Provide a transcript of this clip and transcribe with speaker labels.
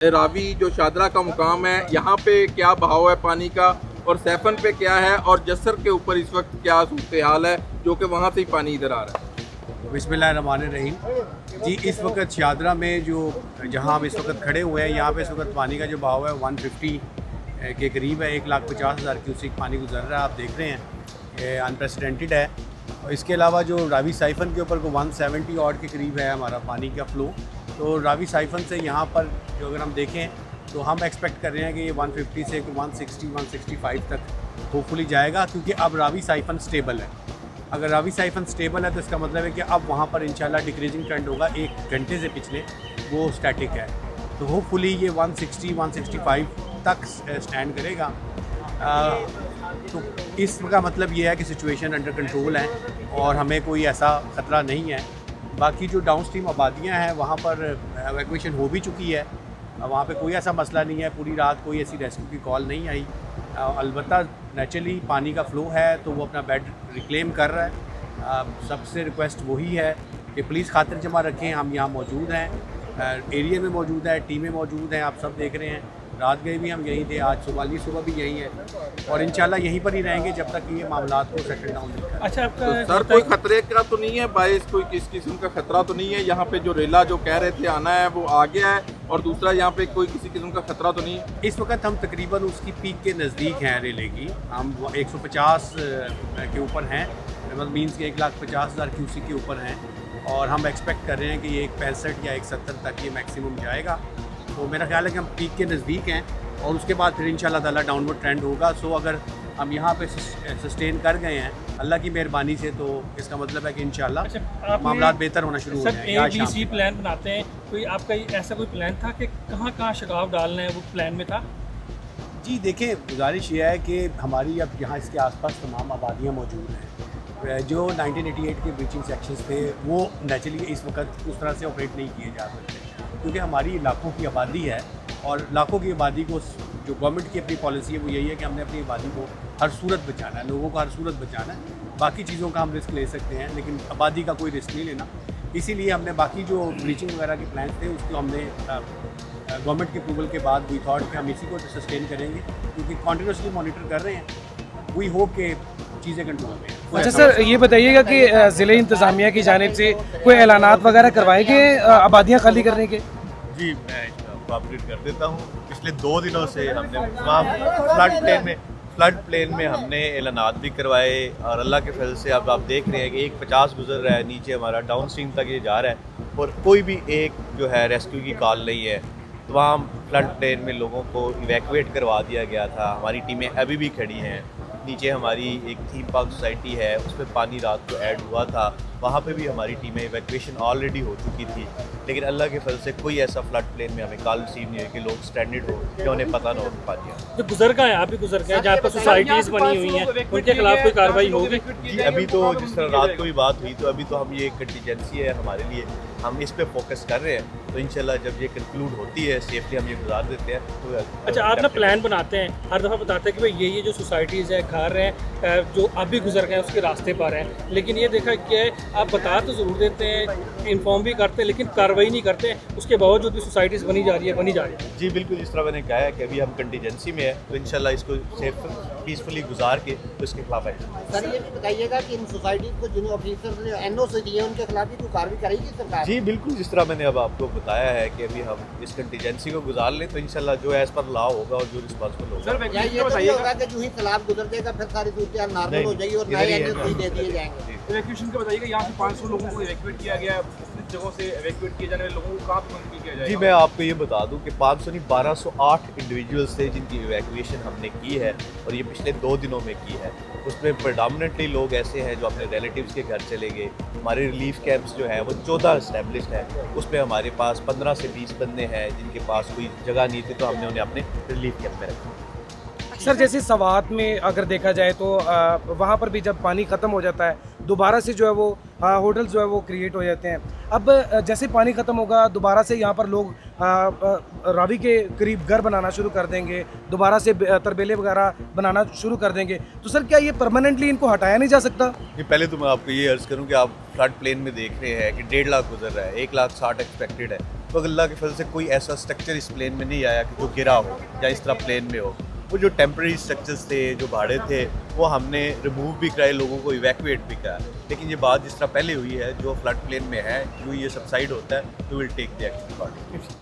Speaker 1: रावी जो शादरा का मुकाम है, यहाँ पे क्या बहाव है पानी का और सैफन पे क्या है और जसर के ऊपर इस वक्त क्या सूरत हाल है जो कि वहाँ से ही पानी इधर आ रहा है।
Speaker 2: बिस्मिल्लाहिर्रहमानिर्रहीम जी। इस वक्त शादरा में जो जहाँ हम इस वक्त खड़े हुए हैं, यहाँ पे इस वक्त पानी का जो बहाव है 150 के करीब है। 1,50,000 क्यूसिक पानी गुजर रहा है, आप देख रहे हैं, ये अनप्रेसिडेंटेड है। और इसके अलावा जो रावी साइफन के ऊपर को 170 ऑड के करीब है हमारा पानी का फ़्लो। तो रावी साइफन से यहाँ पर जो अगर हम देखें तो हम एक्सपेक्ट कर रहे हैं कि ये 150 से 160-165 तक होपफुली जाएगा, क्योंकि अब रावी साइफन स्टेबल है। अगर रावी साइफन स्टेबल है तो इसका मतलब है कि अब वहाँ पर इंशाल्लाह डिक्रीजिंग ट्रेंड होगा। 1 घंटे से पिछले वो स्टैटिक है, तो होपफुली ये 160-165 तक स्टैंड करेगा। तो इसका मतलब ये है कि सिचुएशन अंडर कंट्रोल है और हमें कोई ऐसा ख़तरा नहीं है। बाकी जो डाउन स्ट्रीम आबादियाँ हैं वहाँ पर एवैक्यूएशन हो भी चुकी है, वहाँ पे कोई ऐसा मसला नहीं है। पूरी रात कोई ऐसी रेस्क्यू की कॉल नहीं आई। अलबत्ता नेचुरली पानी का फ़्लो है तो वो अपना बेड रिक्लेम कर रहा है। सबसे रिक्वेस्ट वही है कि प्लीज़ खातिर जमा रखें। हम यहाँ मौजूद हैं, एरिया में मौजूद है, टीमें मौजूद हैं, आप सब देख रहे हैं। रात गए भी हम यहीं थे, आज सुबह भी यहीं है और इंशाल्लाह यहीं पर ही रहेंगे जब तक ये मामला को सेटल डाउन नहीं करें।
Speaker 1: अच्छा, तो सर कोई खतरे का तो नहीं है बाइस, कोई किस किस्म का खतरा तो नहीं है? यहाँ पे जो रेला जो कह रहे थे आना है वो आ गया है, और दूसरा यहाँ पे कोई किसी किस्म का खतरा तो नहीं है?
Speaker 2: इस वक्त हम तकरीबन उसकी पीक के नज़दीक हैं रेले की। हम 150 के ऊपर हैं, मतलब मीन्स के 1,50,000 क्यूसी के ऊपर हैं और हम एक्सपेक्ट कर रहे हैं कि ये 165 या 170 तक ये मैक्सिमम जाएगा। तो मेरा ख्याल है कि हम पीक के नज़दीक हैं और उसके बाद फिर इंशाल्लाह ताला डाउनवर्ड ट्रेंड होगा। सो अगर हम यहाँ पे सस्टेन कर गए हैं अल्लाह की मेहरबानी से, तो इसका मतलब है कि इंशाल्लाह मामला बेहतर होना शुरू हो जाएंगे।
Speaker 3: ABC प्लान बनाते हैं, कोई आपका ऐसा कोई प्लान था कि कहाँ कहाँ शगाव डालना है, वो प्लान में था?
Speaker 2: जी देखें, गुजारिश ये है कि हमारी अब यहाँ इसके आसपास तमाम आबादियाँ मौजूद हैं। जो 1988 के ब्रीचिंग सेक्शंस थे वो नेचुरली इस वक्त उस तरह से ऑपरेट नहीं किए जा सकते, क्योंकि हमारी लाखों की आबादी है और लाखों की आबादी को जो गवर्नमेंट की अपनी पॉलिसी है वो यही है कि हमने अपनी आबादी को हर सूरत बचाना है, लोगों को हर सूरत बचाना है। बाकी चीज़ों का हम रिस्क ले सकते हैं लेकिन आबादी का कोई रिस्क नहीं लेना। इसीलिए हमने बाकी जो ब्लीचिंग वगैरह के प्लान थे उसको हमने गवर्नमेंट के अप्रूवल के बाद वी थॉट कि हम इसी को सस्टेन करेंगे, क्योंकि कॉन्टीन्यूसली मॉनिटर कर रहे हैं। वी होप के चीज़ें कंट्रोल में।
Speaker 4: अच्छा सर, ये बताइएगा कि ज़िले इंतज़ामिया की जानिब से कोई ऐलानात वगैरह करवाए गए आबादियाँ खाली करने के?
Speaker 5: जी, मैं इसको अपडेट कर देता हूँ। पिछले 2 दिनों से हमने तमाम फ्लड प्लेन में हमने ऐलानात भी करवाए और अल्लाह के फजल से अब आप देख रहे हैं कि 150 गुजर रहा है, नीचे हमारा डाउन स्ट्रीम तक ये जा रहा है और कोई भी एक जो है रेस्क्यू की कॉल नहीं है। तमाम फ्लड प्लेन में लोगों को इवैक्यूएट करवा दिया गया था। हमारी टीमें अभी भी खड़ी हैं। नीचे हमारी एक थीम पार्क सोसाइटी है, उसमें पानी रात को ऐड हुआ था, वहाँ पे भी हमारी टीमें इवैक्यूएशन ऑलरेडी हो चुकी थी। लेकिन अल्लाह के फजल से कोई ऐसा फ्लड प्लेन में हमें कॉल रिसीव नहीं हुई कि लोग स्ट्रैंडेड हो या उन्हें पता ना हो पाया।
Speaker 3: जो गुजर गए, आप भी गुजर गए, जहाँ पर सोसाइटीज़ बनी हुई हैं, उनके खिलाफ कोई कार्रवाई होगी?
Speaker 5: जी, अभी तो जिस तरह रात को भी बात हुई तो अभी तो हम ये कंटीजेंसी है हमारे लिए, हम इस पे फोकस कर रहे हैं। तो इंशाल्लाह जब ये कंक्लूड होती है सेफली हम ये गुजार देते हैं तो
Speaker 3: अच्छा, आप ना प्लान बनाते हैं, हर दफ़ा बताते हैं कि भाई ये जो सोसाइटीज़ है, घर हैं जो अभी गुजर गए उसके रास्ते पर हैं, लेकिन ये देखा कि आप बता तो ज़रूर देते हैं, इन्फॉर्म भी करते हैं, लेकिन कार्रवाई नहीं करते। उसके बावजूद भी सोसाइटीज़ बनी जा रही है।
Speaker 5: जी बिल्कुल, जिस तरह मैंने कहा है कि अभी हम कंटीजेंसी में है तो इंशाल्लाह इसको सेफ पीसफुली गुजार के तो इसके खिलाफ है।
Speaker 6: सर ये भी बताइएगा कि इन सोसाइटी को जिन ऑफिसर्स ने NOC दिए उनके खिलाफ भी कोई कार्रवाई करेगी सरकार?
Speaker 5: जी बिल्कुल, जिस तरह मैंने अब आपको बताया है कि अभी हम इस कंटीजेंसी को गुजार लें तो इंशाल्लाह जो एज पर लॉ होगा और जो रिस्पॉन्सिबल होगा।
Speaker 6: सर ये बताइए होगा कि जो ही तालाब गुजर देगा फिर सारी सूरत नॉर्मल हो जाएगी और नए NOC दे दिए जाएंगे?
Speaker 7: इवैक्यूएशन का बताइएगा, यहाँ से 500 लोगों को इवैक्यूएट किया गया है, जगहों से इवैक्यूएट किए जाने वाले लोगों को कहाँ पर किया जाएगा?
Speaker 5: जी, मैं आपको ये बता दूं कि 500 नहीं 1208 इंडिविजुअल्स थे जिनकी इवैक्यूएशन हमने की है और ये पिछले 2 दिनों में की है। उसमें प्रेडोमिनेटली लोग ऐसे हैं जो अपने रिलेटिव्स के घर चले गए। हमारे रिलीफ कैंप्स जो हैं वो 14 इस्टेब्लिश्ड हैं, उसमें हमारे पास 15 से 20 बंदे हैं जिनके पास कोई जगह नहीं थी तो हमने उन्हें अपने रिलीफ कैंप में रखा।
Speaker 4: सर जैसे सवात में अगर देखा जाए तो वहाँ पर भी जब पानी ख़त्म हो जाता है दोबारा से जो है वो होटल्स जो है वो क्रिएट हो जाते हैं। अब जैसे पानी ख़त्म होगा दोबारा से यहाँ पर लोग रावी के करीब घर बनाना शुरू कर देंगे, दोबारा से तरबेले वगैरह बनाना शुरू कर देंगे, तो सर क्या ये परमानेंटली इनको हटाया नहीं जा सकता?
Speaker 5: कि पहले तो मैं आपको ये अर्ज़ करूँ कि आप फ्लड प्लेन में देख रहे हैं कि 1.5 लाख गुजर रहा है, 1,60,000 एक्सपेक्टेड है। तो अल्लाह के फजल से कोई ऐसा स्ट्रक्चर इस प्लेन में नहीं आया कि जो गिरा हो या इस तरह प्लेन में हो। वो जो टेम्प्रेरी स्ट्रक्चर्स थे, जो भाड़े थे, वो हमने रिमूव भी कराए, लोगों को इवैक्यूएट भी कराया। लेकिन ये बात जिस तरह पहले हुई है, जो फ्लड प्लेन में है, जो ये सबसाइड होता है, तो will take the action accordingly.